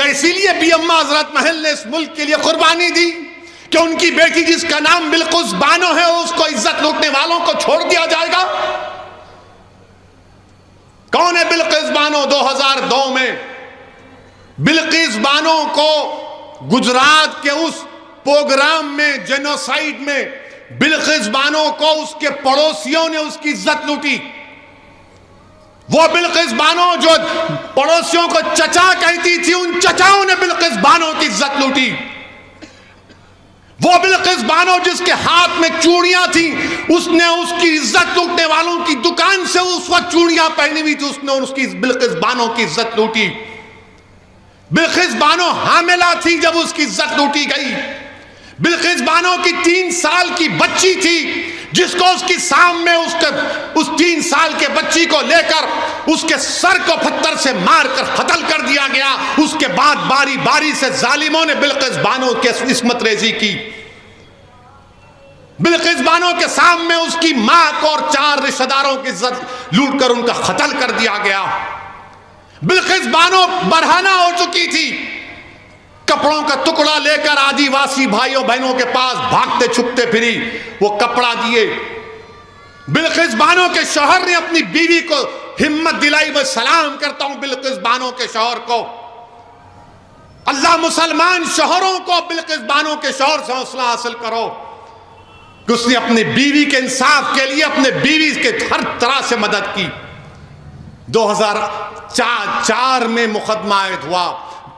इसीलिए भी अम्मा हजरत महल ने इस मुल्क के लिए कुर्बानी दी कि उनकी बेटी जिसका नाम बिल्किस बानो है उसको इज्जत लूटने वालों को छोड़ दिया जाएगा। कौन है बिल्किस बानो? 2002 में बिल्किस बानो को गुजरात के उस प्रोग्राम में, जेनोसाइड में, बिल्किस बानो को उसके पड़ोसियों ने उसकी इज्जत लूटी। वो बिल्किस बानो जो पड़ोसियों को चचा कहती थी, उन चचाओं ने बिल्किस बानो की इज्जत लूटी। वो बिल्किस बानो जिसके हाथ में चूड़ियां थी, उसने उसकी इज्जत लूटने वालों की दुकान से उस वक्त चूड़ियां पहनी हुई थी, उसने उसकी बिल्किस बानो की इज्जत लूटी। बिल्किस बानो हामिला थी जब उसकी इज्जत लूटी गई। बिल्किस बानो की 3 साल की बच्ची थी जिसको उसकी सामने उस 3 साल के बच्ची को लेकर उसके सर को पत्थर से मारकर कत्ल कर दिया गया। उसके बाद बारी बारी से जालिमों ने बिल्किस बानो की इस्मत रेजी की। बिल्किस बानो के सामने उसकी मां को और 4 रिश्तेदारों की इज्जत लूट कर उनका कत्ल कर दिया गया। बिल्किस बानो बरहाना हो चुकी थी, कपड़ों का टुकड़ा लेकर आदिवासी भाइयों बहनों के पास भागते छुपते फिरी, वो कपड़ा दिए। बिल्किस बानो के शौहर ने अपनी बीवी को हिम्मत दिलाई। मैं सलाम करता हूं बिल्किस बानो के शौहर को। अल्लाह मुसलमान शौहरों को बिल्किस बानो के शौहर से हौसला हासिल करो कि उसने अपनी बीवी के इंसाफ के लिए अपने बीवी के हर तरह से मदद की। 2004 में मुकदमा आयद हुआ।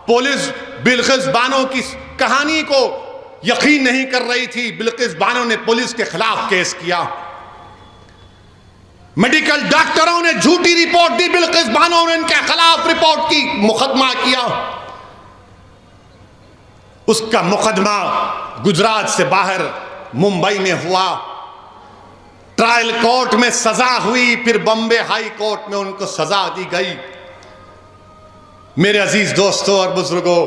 पुलिस बिल्किस बानो की कहानी को यकीन नहीं कर रही थी। बिल्किस बानो ने पुलिस के खिलाफ केस किया। मेडिकल डॉक्टरों ने झूठी रिपोर्ट दी, बिल्किस बानो ने इनके खिलाफ रिपोर्ट की, मुकदमा किया। उसका मुकदमा गुजरात से बाहर मुंबई में हुआ। ट्रायल कोर्ट में सजा हुई, फिर बॉम्बे हाई कोर्ट में उनको सजा दी गई। मेरे अजीज दोस्तों और बुजुर्गों,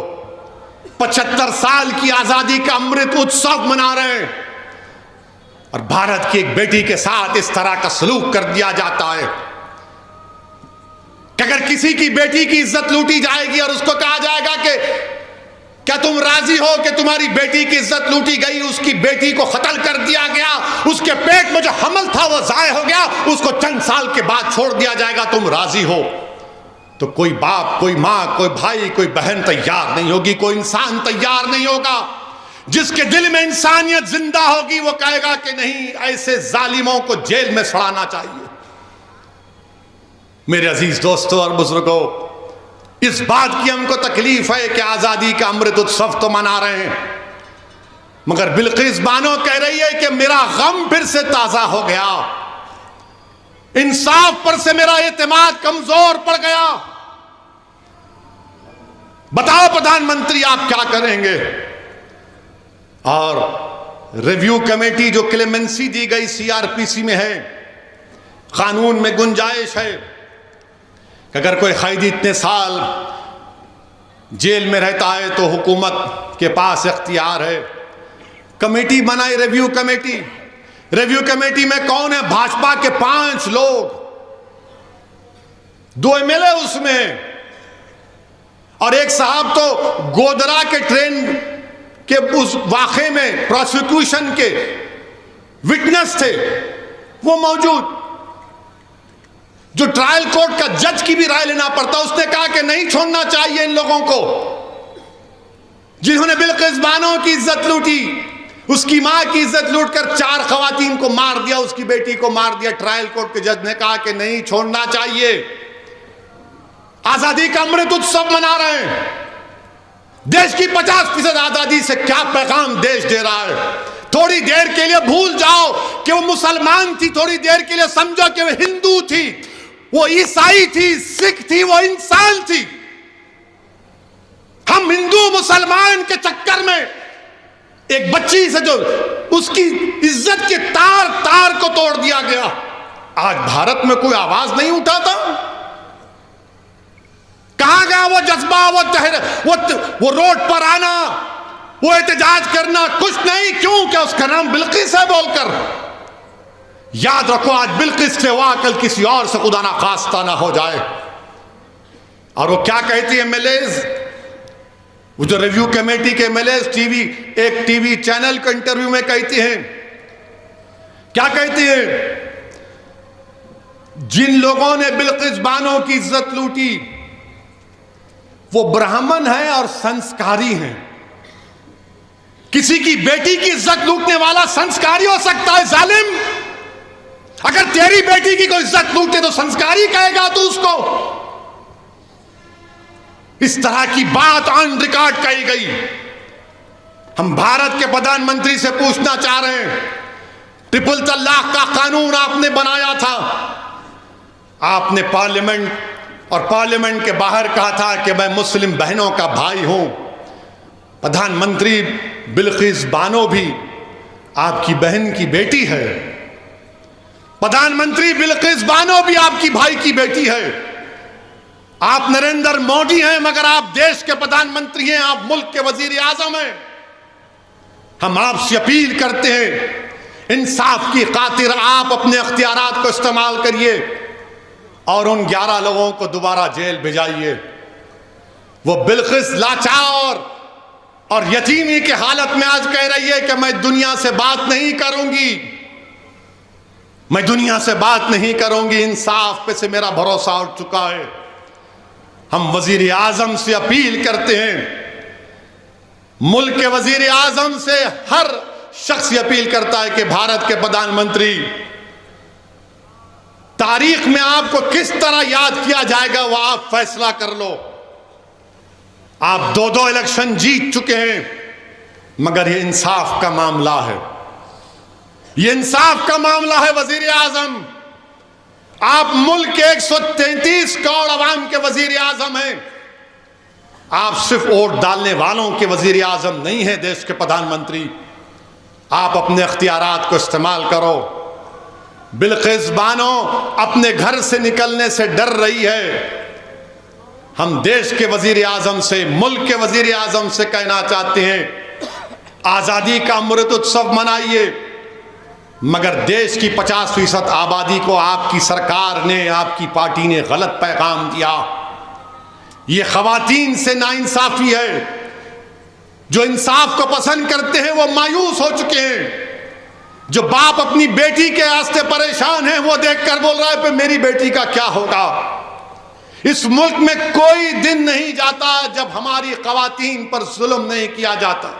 75 साल की आजादी का अमृत उत्सव मना रहे हैं और भारत की एक बेटी के साथ इस तरह का सलूक कर दिया जाता है कि अगर किसी की बेटी की इज्जत लूटी जाएगी और उसको कहा जाएगा कि क्या तुम राजी हो कि तुम्हारी बेटी की इज्जत लूटी गई, उसकी बेटी को कत्ल कर दिया गया, उसके पेट में जो हमल था वो जाय हो गया, उसको चंद साल के बाद छोड़ दिया जाएगा, तुम राजी हो? तो कोई बाप, कोई मां, कोई भाई, कोई बहन तैयार नहीं होगी, कोई इंसान तैयार नहीं होगा। जिसके दिल में इंसानियत जिंदा होगी वो कहेगा कि नहीं, ऐसे जालिमों को जेल में सड़ाना चाहिए। मेरे अजीज दोस्तों और बुजुर्गों, इस बात की हमको तकलीफ है कि आजादी का अमृत उत्सव तो मना रहे हैं, मगर बिल्किस बानो कह रही है कि मेरा गम फिर से ताजा हो गया, इंसाफ पर से मेरा एतमाद कमजोर पड़ गया। बताओ प्रधानमंत्री आप क्या करेंगे? और रिव्यू कमेटी जो क्लेमेंसी दी गई सीआरपीसी में है, कानून में गुंजाइश है कि अगर कोई कैदी इतने साल जेल में रहता है तो हुकूमत के पास इख्तियार है। कमेटी बनाई, रिव्यू कमेटी। रिव्यू कमेटी में कौन है? भाजपा के 5 लोग, 2 एमएलए उसमें, और एक साहब तो गोधरा के ट्रेन के उस वाक़े में प्रोसिक्यूशन के विटनेस थे, वो मौजूद। जो ट्रायल कोर्ट का जज की भी राय लेना पड़ता, उसने कहा कि नहीं छोड़ना चाहिए इन लोगों को जिन्होंने बिल्किस बानो की इज्जत लूटी, उसकी मां की इज्जत लूटकर 4 खवातीन को मार दिया, उसकी बेटी को मार दिया। ट्रायल कोर्ट के जज ने कहा कि नहीं छोड़ना चाहिए। आजादी का अमृत उत्सव मना रहे हैं। देश की 50% आजादी से क्या पैगाम देश दे रहा है? थोड़ी देर के लिए भूल जाओ कि वो मुसलमान थी, थोड़ी देर के लिए समझो कि वो हिंदू थी, वो ईसाई थी, सिख थी, वो इंसान थी। हम हिंदू मुसलमान के चक्कर में एक बच्ची से जो उसकी इज्जत के तार तार को तोड़ दिया गया, आज भारत में कोई आवाज नहीं उठाता। कहां गया वो जज्बा, वो रोड पर आना, वो एहतजाज करना? कुछ नहीं। क्यों? क्या उसका नाम बिल्किस है बोलकर? याद रखो, आज बिल्किस से हुआ, कल किसी और से खुदा ना खास्ता ना हो जाए। और वो क्या कहती है एमएलएज? वो जो रिव्यू कमेटी के एमएलए एक टीवी चैनल के इंटरव्यू में कहती हैं, क्या कहती हैं? जिन लोगों ने बिल्किस बानो की इज्जत लूटी वो ब्राह्मण हैं और संस्कारी हैं। किसी की बेटी की इज्जत लूटने वाला संस्कारी हो सकता है जालिम? अगर तेरी बेटी की कोई इज्जत लूटे तो संस्कारी कहेगा तू उसको? इस तरह की बात ऑन रिकॉर्ड कही गई। हम भारत के प्रधानमंत्री से पूछना चाह रहे हैं, ट्रिपल तलाक का कानून आपने बनाया था, आपने पार्लियामेंट और पार्लियामेंट के बाहर कहा था कि मैं मुस्लिम बहनों का भाई हूं। प्रधानमंत्री बिल्किस बानो भी आपकी बहन की बेटी है। प्रधानमंत्री बिल्किस बानो भी आपकी भाई की बेटी है। आप नरेंद्र मोदी हैं मगर आप देश के प्रधानमंत्री हैं, आप मुल्क के वजीर आजम हैं। हम आपसे अपील करते हैं, इंसाफ की खातिर आप अपने अख्तियारात को इस्तेमाल करिए और उन 11 लोगों को दोबारा जेल भिजाइए। वो बिल्किस लाचार और यतीमी की हालत में आज कह रही है कि मैं दुनिया से बात नहीं करूंगी, मैं दुनिया से बात नहीं करूंगी, इंसाफ पे से मेरा भरोसा उठ चुका है। हम वजीर आजम से अपील करते हैं, मुल्क के वजीर आजम से हर शख्स अपील करता है कि भारत के प्रधानमंत्री, तारीख में आपको किस तरह याद किया जाएगा वो आप फैसला कर लो। आप 2 इलेक्शन जीत चुके हैं मगर ये इंसाफ का मामला है, ये इंसाफ का मामला है वजीर आजम। आप मुल्क के 133 करोड़ अवाम के वजीर आजम हैं। आप सिर्फ वोट डालने वालों के वजीर आजम नहीं है, देश के प्रधानमंत्री। आप अपने अख्तियारात को इस्तेमाल करो। बिल्किस बानो अपने घर से निकलने से डर रही है। हम देश के वजीर आजम से, मुल्क के वजीर आजम से कहना चाहते हैं, आजादी का अमृत उत्सव मनाइए मगर देश की 50% आबादी को आपकी सरकार ने, आपकी पार्टी ने गलत पैगाम दिया। ये खवातीन से नाइंसाफी है। जो इंसाफ को पसंद करते हैं वो मायूस हो चुके हैं। जो बाप अपनी बेटी के वास्ते परेशान है वो देखकर बोल रहा है कि मेरी बेटी का क्या होगा। इस मुल्क में कोई दिन नहीं जाता जब हमारी खवातीन पर जुल्म नहीं किया जाता।